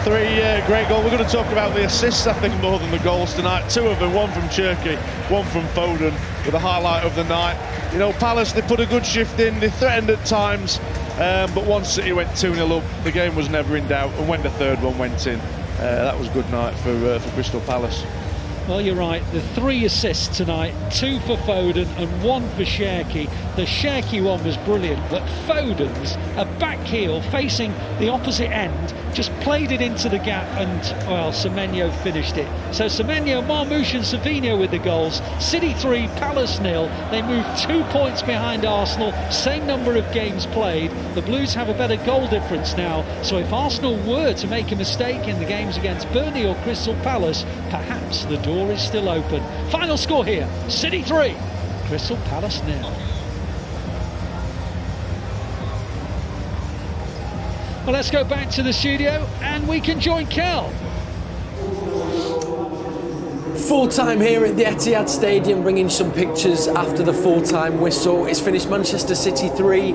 Three great goals. We're going to talk about the assists, I think, more than the goals tonight. Two of them, one from Cherky, one from Foden, with the highlight of the night. You know, Palace, they put a good shift in, they threatened at times, but once City went 2-0 up, the game was never in doubt, and when the third one went in, that was a good night for Crystal Palace. Well, you're right. The 3 assists tonight, 2 for Foden and 1 for Cherky. The Cherky one was brilliant, but Foden's a back heel facing the opposite end, just played it into the gap, and, well, Semenyo finished it. So Semenyo, Marmoush and Savinho with the goals. City 3, Palace 0. They move 2 points behind Arsenal, same number of games played. The Blues have a better goal difference now, so if Arsenal were to make a mistake in the games against Burnley or Crystal Palace, perhaps the door is still open. Final score here, City 3, Crystal Palace 0. Well, let's go back to the studio and we can join Kel. Full time here at the Etihad Stadium, bringing some pictures after the full-time whistle. It's finished Manchester City 3,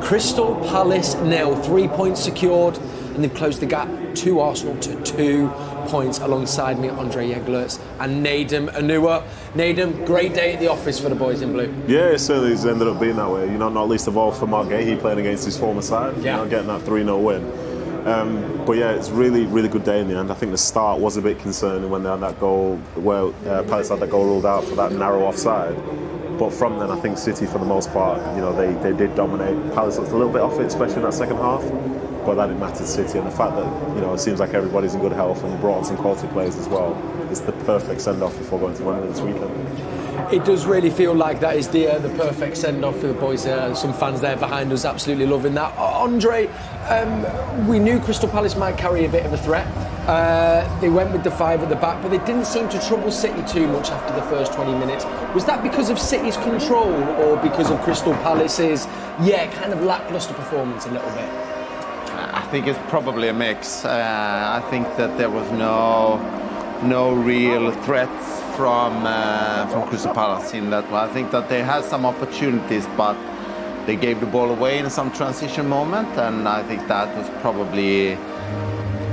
Crystal Palace 0. 3 points secured, and they've closed the gap to Arsenal to 2 points. Alongside me, Andrée Jeglertz and Nedum Onuoha. Nedum, great day at the office for the boys in blue. Yeah, it certainly has ended up being that way. You know, not least of all for Mark Gay, he playing against his former side, you know, getting that 3-0 win. But yeah, it's really good day in the end. I think the start was a bit concerning when they had that goal, where Palace had that goal ruled out for that narrow offside. But from then, I think City, for the most part, you know, they did dominate. Palace looked a little bit off it, especially in that second half. But that didn't matter to City, and the fact that, you know, it seems like everybody's in good health and brought on some quality players as well, it's the perfect send-off before going to Wembley this weekend. It does really feel like that is the perfect send-off for the boys. Some fans there behind us absolutely loving that. André, we knew Crystal Palace might carry a bit of a threat. They went with the 5 at the back, but they didn't seem to trouble City too much after the first 20 minutes. Was that because of City's control or because of Crystal Palace's, kind of lacklustre performance a little bit? I think it's probably a mix. I think that there was no real threats from Crystal Palace in that one. I think that they had some opportunities, but they gave the ball away in some transition moment, and I think that was probably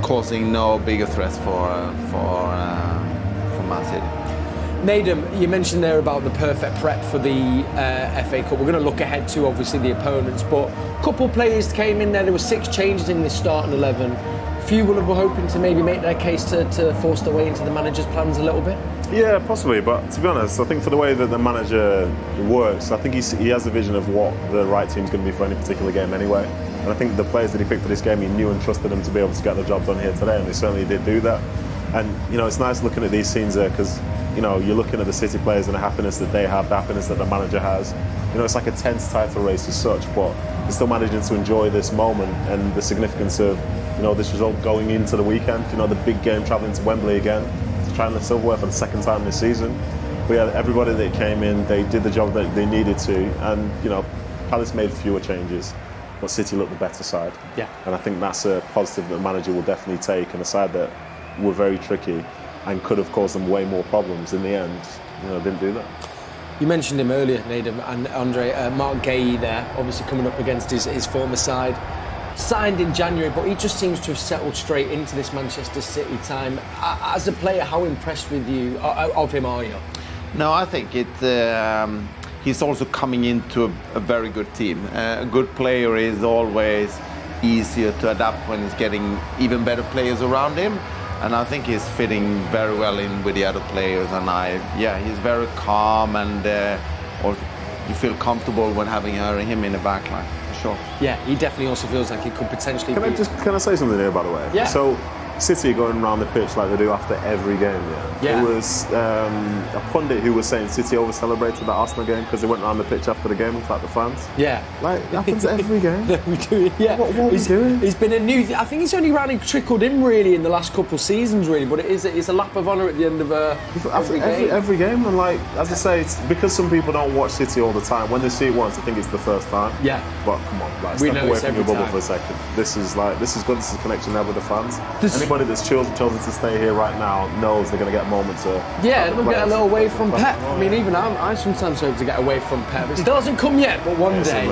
causing no bigger threats for Man City. Nedum, you mentioned there about the perfect prep for the FA Cup. We're going to look ahead to, obviously, the opponents, but a couple of players came in there. There were 6 changes in this starting 11. A few will be hoping to maybe make their case to force their way into the manager's plans a little bit. Yeah, possibly, but to be honest, I think for the way that the manager works, I think he has a vision of what the right team's going to be for any particular game anyway. And I think the players that he picked for this game, he knew and trusted them to be able to get the job done here today, and they certainly did do that. And, you know, it's nice looking at these scenes there because, you know, you're looking at the City players and the happiness that they have, the happiness that the manager has. You know, it's like a tense title race as such, but they're still managing to enjoy this moment and the significance of, you know, this result going into the weekend. You know, the big game travelling to Wembley again to try and lift silverware for the second time this season. But yeah, everybody that came in, they did the job that they needed to, and, you know, Palace made fewer changes, but City looked the better side. Yeah. And I think that's a positive that the manager will definitely take, and a side that were very tricky and could have caused them way more problems. In the end, you know, didn't do that. You mentioned him earlier, Nedum, and André, Mark Gay there, obviously coming up against his former side. Signed in January, but he just seems to have settled straight into this Manchester City time. As a player, how impressed with you of him are you? No, I think he's also coming into a very good team. A good player is always easier to adapt when he's getting even better players around him. And I think he's fitting very well in with the other players. And he's very calm, and you feel comfortable when having him in the back line, for sure. Yeah, he definitely also feels like he could potentially Can I say something here, by the way? Yeah. So, City going around the pitch like they do after every game, Yeah. It was a pundit who was saying City over-celebrated that Arsenal game because they went around the pitch after the game with like the fans. Yeah. Like, it happens every game. We do it, yeah. What are we doing? He's been a new... I think he's only really trickled in, really, in the last couple of seasons, really, but it's a lap of honour at the end of every game. And like, as I say, it's because some people don't watch City all the time. When they see it once, they think it's the first time. Yeah. But come on, like, step away from your bubble for a second. This is good. This is a connection there with the fans. And anybody that's chosen to stay here right now knows they're going to get moments of. Yeah, they'll get a little away from Pep. I mean, even I sometimes hope to get away from Pep. It still hasn't come yet, but one day.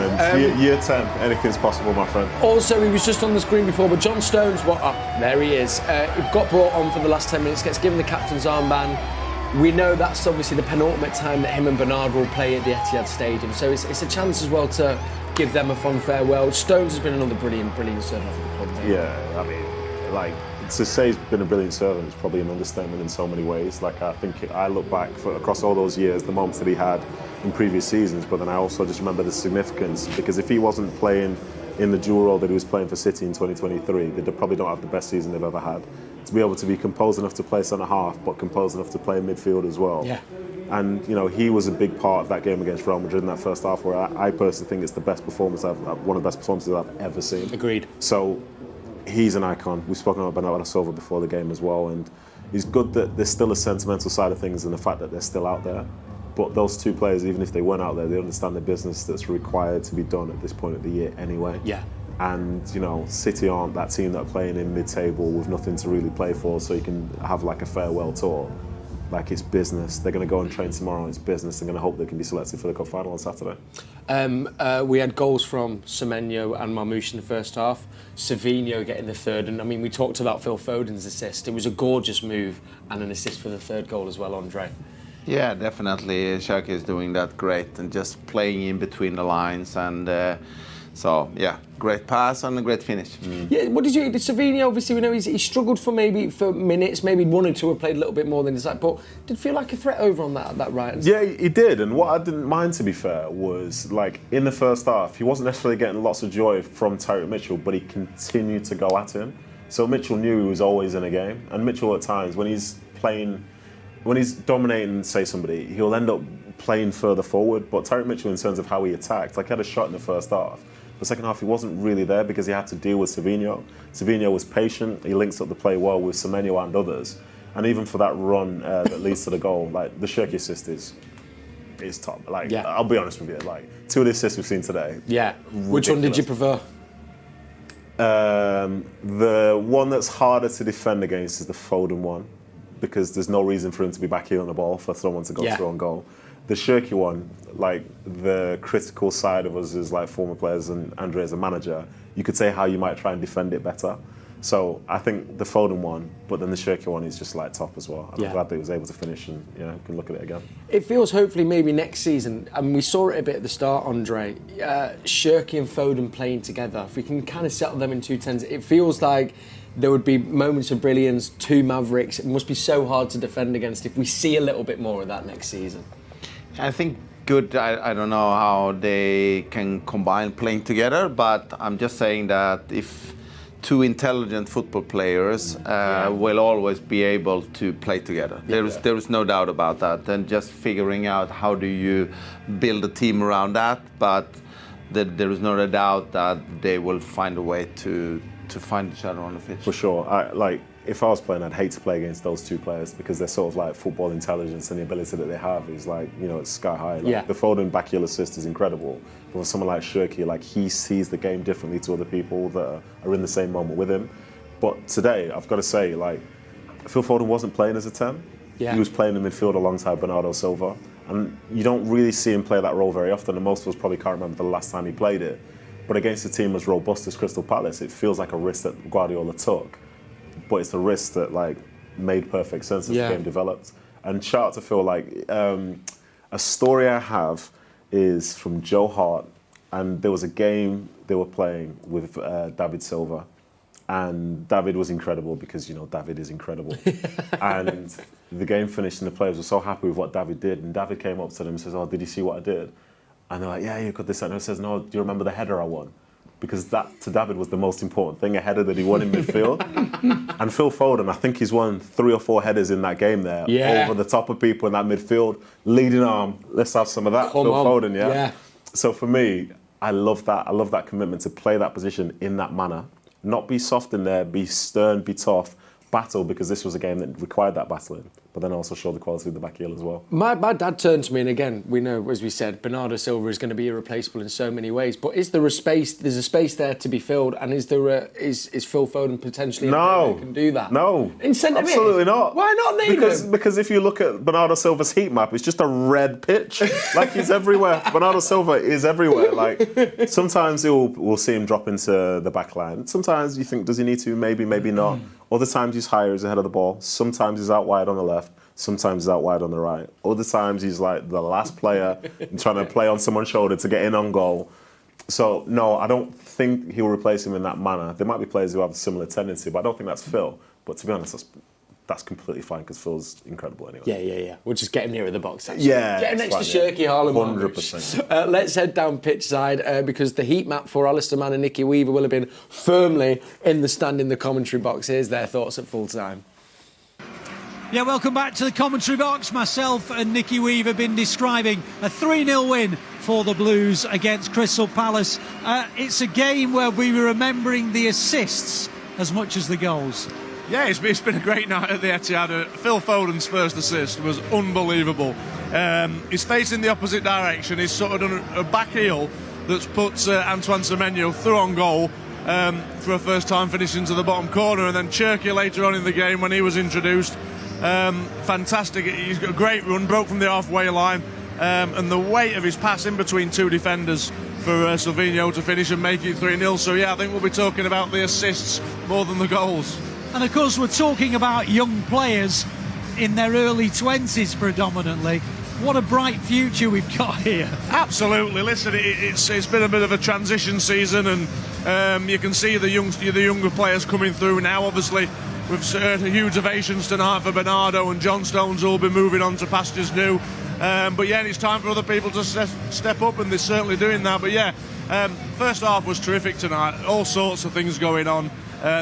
Year 10, anything's possible, my friend. Also, he was just on the screen before, but John Stones, there he is. He got brought on for the last 10 minutes, gets given the captain's armband. We know that's obviously the penultimate time that him and Bernard will play at the Etihad Stadium, so it's a chance as well to give them a fond farewell. Stones has been another brilliant servant for the club. Yeah, I mean, like, to say he's been a brilliant servant is probably an understatement in so many ways. Like, I think I look back across all those years, the moments that he had in previous seasons, but then I also just remember the significance, because if he wasn't playing in the dual role that he was playing for City in 2023, they probably don't have the best season they've ever had. To be able to be composed enough to play centre half, but composed enough to play in midfield as well. Yeah. And, you know, he was a big part of that game against Real Madrid in that first half, where I personally think it's the best performance one of the best performances I've ever seen. Agreed. So he's an icon. We've spoken about Bernardo Silva before the game as well, and it's good that there's still a sentimental side of things and the fact that they're still out there. But those two players, even if they weren't out there, they understand the business that's required to be done at this point of the year anyway. Yeah. And, you know, City aren't that team that are playing in mid-table with nothing to really play for, so you can have like a farewell tour. Like, it's business. They're going to go and train tomorrow. It's business. They're going to hope they can be selected for the cup final on Saturday. We had goals from Semenyo and Marmoush in the first half. Savinho getting the third. And, I mean, we talked about Phil Foden's assist. It was a gorgeous move and an assist for the third goal as well, André. Yeah, definitely. Xhaka is doing that great and just playing in between the lines. And so, yeah, great pass and a great finish. Yeah, what did Savinho, obviously, we know he struggled for minutes, maybe wanted to have played a little bit more than his like, but did feel like a threat over on that right. Yeah, he did. And what I didn't mind, to be fair, was, like, in the first half, he wasn't necessarily getting lots of joy from Tyreek Mitchell, but he continued to go at him. So Mitchell knew he was always in a game. And Mitchell, at times, when he's dominating, say, somebody, he'll end up playing further forward. But Tyreek Mitchell, in terms of how he attacked, like, he had a shot in the first half. The second half, he wasn't really there because he had to deal with Savinho. Savinho was patient. He links up the play well with Semenyo and others. And even for that run that leads to the goal, like, the Cherki assist is top. Like, yeah. I'll be honest with you, like, 2 of the assists we've seen today. Yeah. Ridiculous. Which one did you prefer? The one that's harder to defend against is the Foden one, because there's no reason for him to be back here on the ball for someone to go through on goal. The Cherki one, like, the critical side of us as, like, former players and André as a manager, you could say how you might try and defend it better. So I think the Foden one, but then the Cherki one is just, like, top as well. I'm glad that he was able to finish and, you know, can look at it again. It feels hopefully maybe next season, and we saw it a bit at the start, André, Cherki and Foden playing together. If we can kind of settle them in 2-10s, it feels like there would be moments of brilliance, two mavericks. It must be so hard to defend against if we see a little bit more of that next season. I think good. I don't know how they can combine playing together, but I'm just saying that if two intelligent football players will always be able to play together. There is no doubt about that. And just figuring out how do you build a team around that, but there is no doubt that they will find a way to find each other on the pitch. For sure. If I was playing, I'd hate to play against those two players because they're sort of like football intelligence, and the ability that they have is, like, you know, it's sky high. Like, the Foden back heel assist is incredible. But for someone like Cherki, like, he sees the game differently to other people that are in the same moment with him. But today, I've got to say, like, Phil Foden wasn't playing as a 10. Yeah. He was playing in midfield alongside Bernardo Silva. And you don't really see him play that role very often, and most of us probably can't remember the last time he played it. But against a team as robust as Crystal Palace, it feels like a risk that Guardiola took. But it's a risk that, like, made perfect sense as the game developed. And shout out to Phil, like, a story I have is from Joe Hart, and there was a game they were playing with David Silva, and David was incredible because, you know, David is incredible. And the game finished and the players were so happy with what David did, and David came up to them and says, "Oh, did you see what I did?" And they're like, "Yeah, you got this." And he says, "No, do you remember the header I won?" Because that, to David, was the most important thing, a header that he won in midfield. And Phil Foden, I think he's won 3 or 4 headers in that game there, over the top of people in that midfield, leading arm. Let's have some of that, Phil Foden, yeah? So for me, I love that. I love that commitment to play that position in that manner. Not be soft in there, be stern, be tough, battle because this was a game that required that battling, but then also showed the quality of the back heel as well. My dad turned to me, and again, we know, as we said, Bernardo Silva is going to be irreplaceable in so many ways. But is there a space? There's a space there to be filled, and is Phil Foden potentially a player who can do that? No, absolutely not. Why not name him? Because if you look at Bernardo Silva's heat map, it's just a red pitch. Like, he's everywhere. Bernardo Silva is everywhere. Like, sometimes we'll see him drop into the back line. Sometimes you think, does he need to? Maybe not. Other times he's higher, he's ahead of the ball. Sometimes he's out wide on the left. Sometimes he's out wide on the right. Other times he's like the last player trying to play on someone's shoulder to get in on goal. So, no, I don't think he'll replace him in that manner. There might be players who have a similar tendency, but I don't think that's Phil. But to be honest, that's completely fine because Phil's incredible anyway. Yeah. We'll just get him near the box, actually. Yeah. Get him next to Shirky Harlem. 100%. Let's head down pitch side because the heat map for Alistair Mann and Nicky Weaver will have been firmly in the stand in the commentary box. Here's their thoughts at full time. Yeah, welcome back to the commentary box. Myself and Nicky Weaver have been describing a 3-0 win for the Blues against Crystal Palace. It's a game where we were remembering the assists as much as the goals. Yeah, it's been a great night at the Etihad. Phil Foden's first assist was unbelievable. He's facing the opposite direction. He's sort of done a back heel that's put Antoine Semenyo through on goal for a first time finish into the bottom corner, and then Cherky later on in the game when he was introduced. Fantastic. He's got a great run, broke from the halfway line, and the weight of his pass in between two defenders for Savinho to finish and make it 3-0. So yeah, I think we'll be talking about the assists more than the goals. And of course we're talking about young players in their early 20s predominantly. What a bright future we've got here. Absolutely. Listen, it's been a bit of a transition season, and you can see the younger players coming through now. Obviously, we've heard huge ovations tonight for Bernardo, and John Stones will be moving on to pastures new. But yeah, it's time for other people to step up, and they're certainly doing that. But yeah, first half was terrific tonight. All sorts of things going on.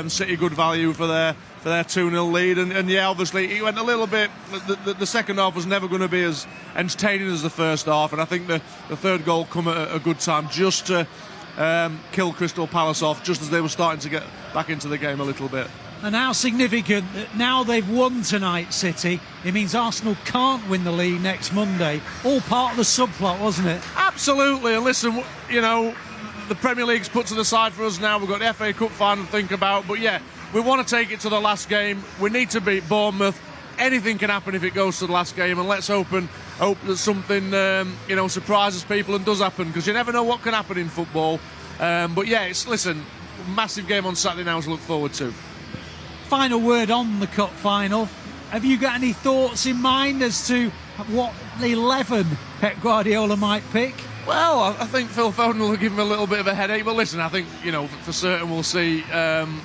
City good value for their 2-0 lead, and yeah, obviously he went a little bit. The second half was never going to be as entertaining as the first half, and I think the third goal come at a good time just to kill Crystal Palace off just as they were starting to get back into the game a little bit. And how significant that now they've won tonight, City, it means Arsenal can't win the league next Monday. All part of the subplot, wasn't it? Absolutely. And listen, you know, the Premier League's put to the side for us now. We've got the FA Cup final to think about. But yeah, we want to take it to the last game. We need to beat Bournemouth. Anything can happen if it goes to the last game. And let's hope that something, surprises people and does happen. Because you never know what can happen in football. But yeah, listen, massive game on Saturday now to look forward to. Final word on the cup final. Have you got any thoughts in mind as to what the 11 Pep Guardiola might pick? Well, I think Phil Foden will give him a little bit of a headache. But listen, I think, for certain we'll see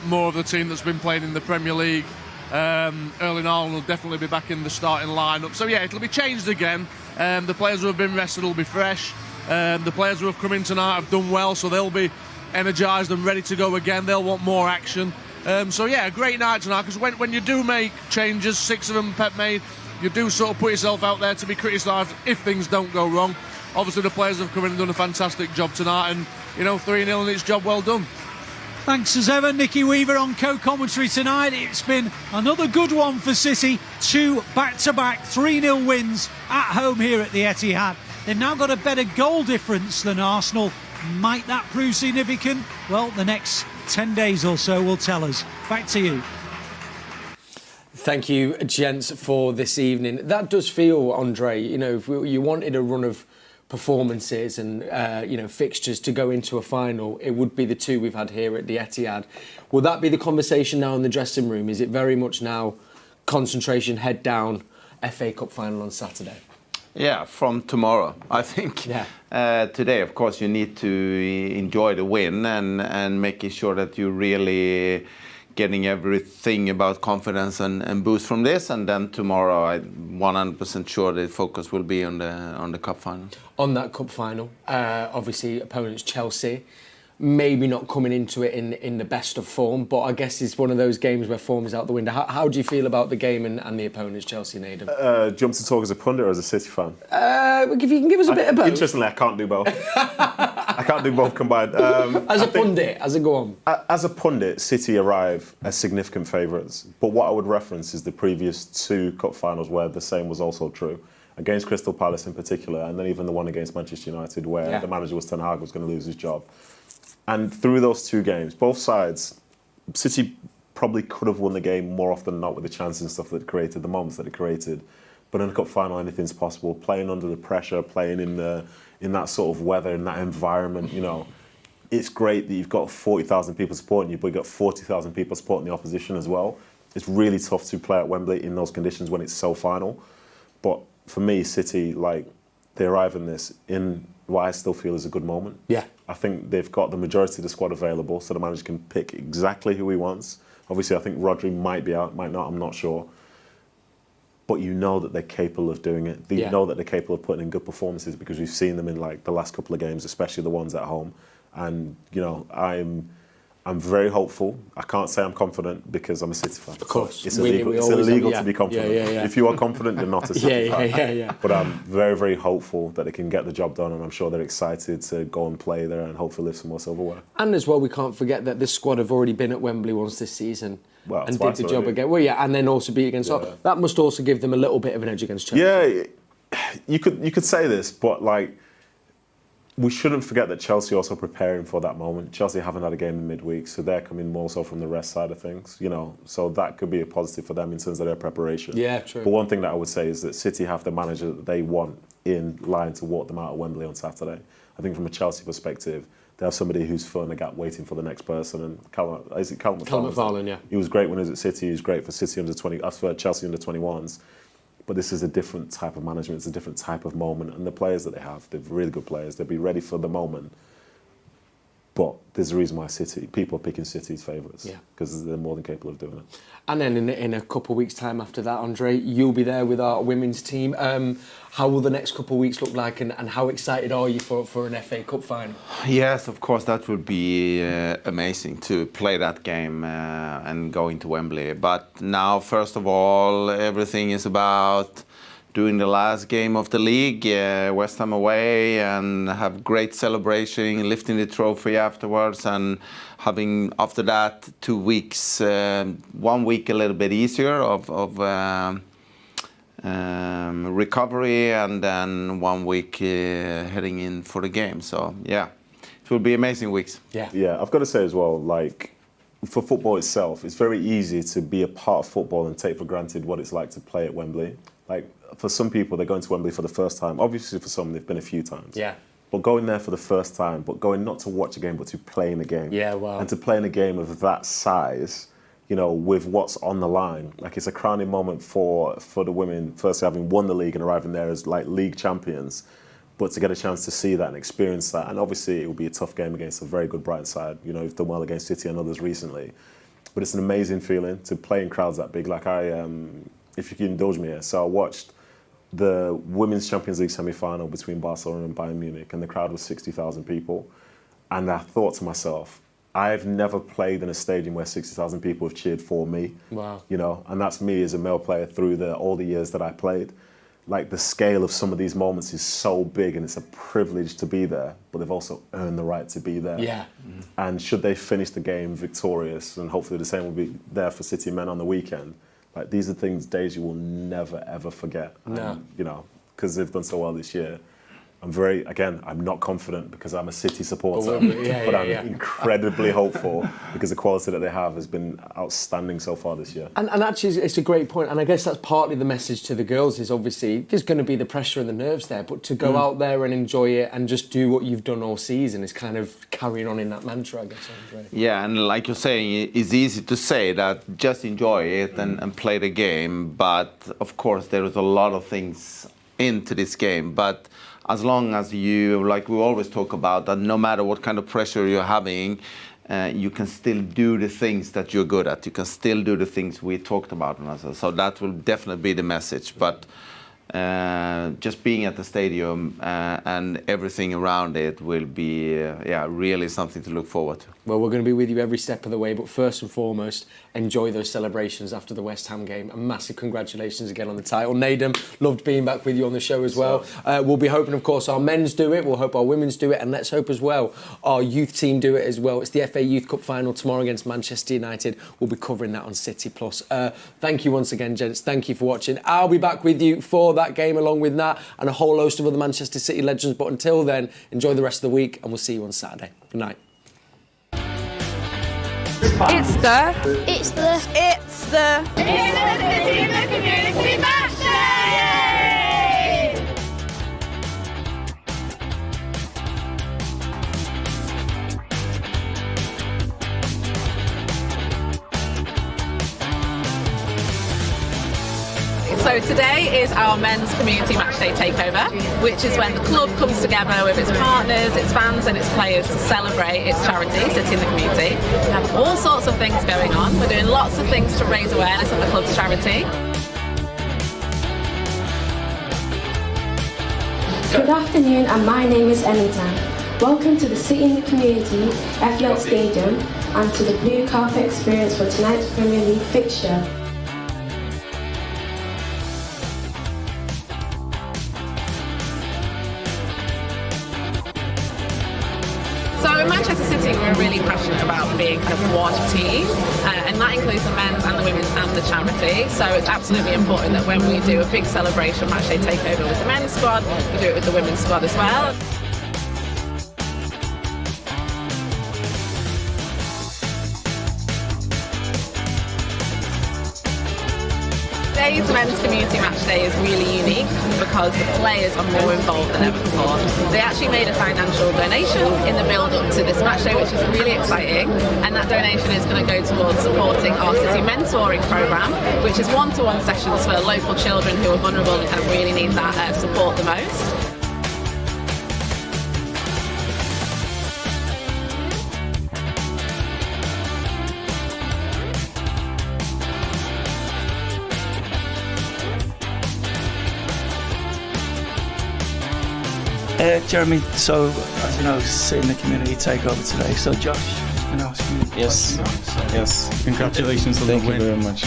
more of the team that's been playing in the Premier League. Erling Haaland will definitely be back in the starting lineup. So yeah, it'll be changed again. The players who have been rested will be fresh. The players who have come in tonight have done well, so they'll be energised and ready to go again. They'll want more action. So yeah, a great night tonight, because when you do make changes, 6 of them Pep made, you do sort of put yourself out there to be criticised if things don't go wrong. Obviously the players have come in and done a fantastic job tonight, and 3-0 and it's job well done. Thanks as ever, Nicky Weaver on co-commentary tonight. It's been another good one for City. 2 back-to-back 3-0 wins at home here at the Etihad. They've now got a better goal difference than Arsenal. Might that prove significant? Well, the next 10 days or so will tell us. Back to you. Thank you, gents, for this evening. That does feel, André, if you wanted a run of performances and fixtures to go into a final, it would be the 2 we've had here at the Etihad. Will that be the conversation now in the dressing room? Is it very much now concentration, head down, FA Cup final on Saturday? Yeah, from tomorrow, I think. Yeah. Today, of course, you need to enjoy the win and making sure that you're really getting everything about confidence and boost from this. And then tomorrow, I'm 100% sure the focus will be on the cup final. On that cup final, obviously opponents Chelsea, maybe not coming into it in the best of form, but I guess it's one of those games where form is out the window. How do you feel about the game and the opponents, Chelsea and Nedum? Do you want to talk as a pundit or as a City fan? If you can give us a bit of both. Interestingly, I can't do both. I can't do both combined. As a pundit, as a go on. As a pundit, City arrive as significant favourites. But what I would reference is the previous 2 cup finals where the same was also true. Against Crystal Palace in particular, and then even the one against Manchester United where the manager was Ten Hag was going to lose his job. And through those 2 games, both sides, City probably could have won the game more often than not with the chances and stuff that it created, the moments that it created. But in a cup final, anything's possible. Playing under the pressure, playing in that sort of weather, in that environment, you know, it's great that you've got 40,000 people supporting you, but you've got 40,000 people supporting the opposition as well. It's really tough to play at Wembley in those conditions when it's so final. But for me, City, like, they arrive in this in what I still feel is a good moment. Yeah. I think they've got the majority of the squad available, so the manager can pick exactly who he wants. Obviously, I think Rodri might be out, might not, I'm not sure. But you know that they're capable of doing it. You know that they're capable of putting in good performances because we've seen them in like the last couple of games, especially the ones at home. And, you know, I'm very hopeful. I can't say I'm confident because I'm a City fan. Of course. It's illegal to be confident. Yeah. If you are confident, you're not a City fan. Yeah. But I'm very, very hopeful that they can get the job done, and I'm sure they're excited to go and play there and hopefully lift some more silverware. And as well, we can't forget that this squad have already been at Wembley once this season. Well, and did the job again. Well, yeah, and then also beat against. So that must also give them a little bit of an edge against Chelsea. Yeah, you could say this, but like, we shouldn't forget that Chelsea are also preparing for that moment. Chelsea haven't had a game in midweek, so they're coming more so from the rest side of things, you know. So that could be a positive for them in terms of their preparation. Yeah, true. But one thing that I would say is that City have the manager that they want in line to walk them out of Wembley on Saturday. I think from a Chelsea perspective, they have somebody who's filling the gap, waiting for the next person. And Callum McFarlane, yeah. He was great when he was at City. He was great for City under 20. As for Chelsea under 21s. But this is a different type of management. It's a different type of moment. And the players that they have, they're really good players. They'll be ready for the moment. But there's a reason why people are picking City's favourites. Yeah. Because they're more than capable of doing it. And then in a couple of weeks' time after that, Andrée, you'll be there with our women's team. How will the next couple of weeks look like, and how excited are you for an FA Cup final? Yes, of course, that would be amazing to play that game and go into Wembley. But now, first of all, everything is about doing the last game of the league, West Ham away, and have great celebration, lifting the trophy afterwards, and having after that 2 weeks, 1 week a little bit easier of recovery, and then 1 week heading in for the game. So yeah, it will be amazing weeks. Yeah, I've got to say as well, like, for football itself, it's very easy to be a part of football and take for granted what it's like to play at Wembley. Like, for some people, they're going to Wembley for the first time. Obviously, for some, they've been a few times. Yeah. But going there for the first time, but going not to watch a game, but to play in a game. Yeah, wow. And to play in a game of that size, you know, with what's on the line. Like, it's a crowning moment for the women, firstly having won the league and arriving there as, like, league champions. But to get a chance to see that and experience that. And obviously, it will be a tough game against a very good Brighton side. You know, you've done well against City and others recently. But it's an amazing feeling to play in crowds that big. Like, if you can indulge me here, so I watched the Women's Champions League semi-final between Barcelona and Bayern Munich, and the crowd was 60,000 people. And I thought to myself, I've never played in a stadium where 60,000 people have cheered for me. Wow. You know, and that's me as a male player through all the years that I played. Like, the scale of some of these moments is so big, and it's a privilege to be there, but they've also earned the right to be there. Yeah. And should they finish the game victorious, and hopefully the same will be there for City men on the weekend, like, these are days you will never, ever forget. No. And, you know, because they've done so well this year. I'm not confident because I'm a City supporter, but I'm incredibly hopeful because the quality that they have has been outstanding so far this year. And actually, it's a great point. And I guess that's partly the message to the girls is obviously there's going to be the pressure and the nerves there, but to go out there and enjoy it and just do what you've done all season is kind of carrying on in that mantra, I guess, Andrée. Yeah, and like you're saying, it's easy to say that just enjoy it and play the game. But of course, there is a lot of things into this game. But as long as you, like we always talk about, that no matter what kind of pressure you're having, you can still do the things that you're good at. You can still do the things we talked about. So that will definitely be the message. But just being at the stadium and everything around it will be, really something to look forward to. Well, we're going to be with you every step of the way, but first and foremost, enjoy those celebrations after the West Ham game. And massive congratulations again on the title. Nedum, loved being back with you on the show as well. We'll be hoping, of course, our men's do it. We'll hope our women's do it. And let's hope as well our youth team do it as well. It's the FA Youth Cup final tomorrow against Manchester United. We'll be covering that on City Plus. Thank you once again, gents. Thank you for watching. I'll be back with you for that game along with Nat and a whole host of other Manchester City legends. But until then, enjoy the rest of the week and we'll see you on Saturday. Good night. It's the Community Match Day! So today is our men's community matchday takeover, which is when the club comes together with its partners, its fans and its players to celebrate its charity, City in the Community. We have all sorts of things going on. We're doing lots of things to raise awareness of the club's charity. Good afternoon, and my name is Emita. Welcome to the City in the Community FLET Stadium and to the blue carpet experience for tonight's Premier League fixture. So in Manchester City, we're really passionate about being kind of one team, and that includes the men's and the women's and the charity. So it's absolutely important that when we do a big celebration matchday takeover with the men's squad, we do it with the women's squad as well. Today's men's community match day is really unique because the players are more involved than ever before. They actually made a financial donation in the build-up to this match day, which is really exciting, and that donation is going to go towards supporting our City mentoring programme, which is one-to-one sessions for local children who are vulnerable and kind of really need that support the most. Jeremy, so as you know, City in the Community takeover today. So Josh, I'm going to ask you. Yes, yes. Congratulations on the win. Thank you very much.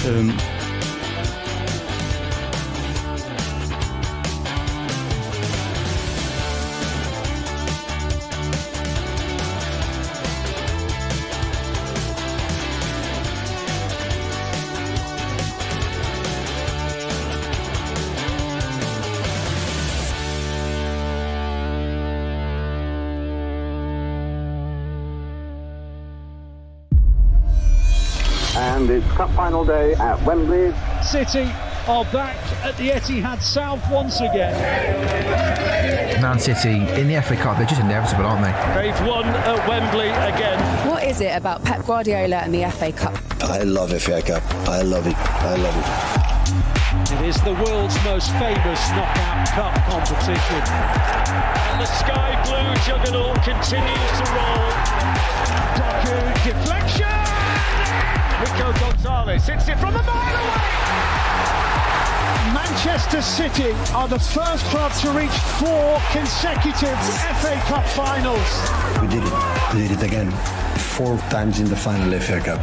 And it's cup final day at Wembley. City are back at the Etihad South once again. Man City in the FA Cup, they're just inevitable, aren't they? They've won at Wembley again. What is it about Pep Guardiola and the FA Cup? I love FA Cup. I love it. I love it. It is the world's most famous knockout cup competition. And the sky blue juggernaut continues to roll. Doku deflection! Rico Gonzalez hits it from a mile away! Manchester City are the first club to reach 4 consecutive FA Cup finals. We did it. We did it again. 4 times in the final FA Cup.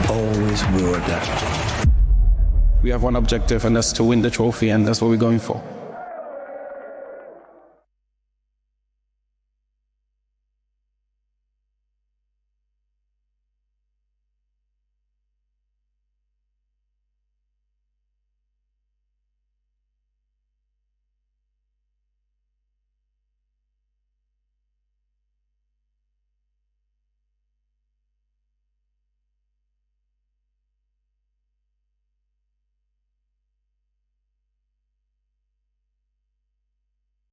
Always we were there. We have one objective, and that's to win the trophy, and that's what we're going for.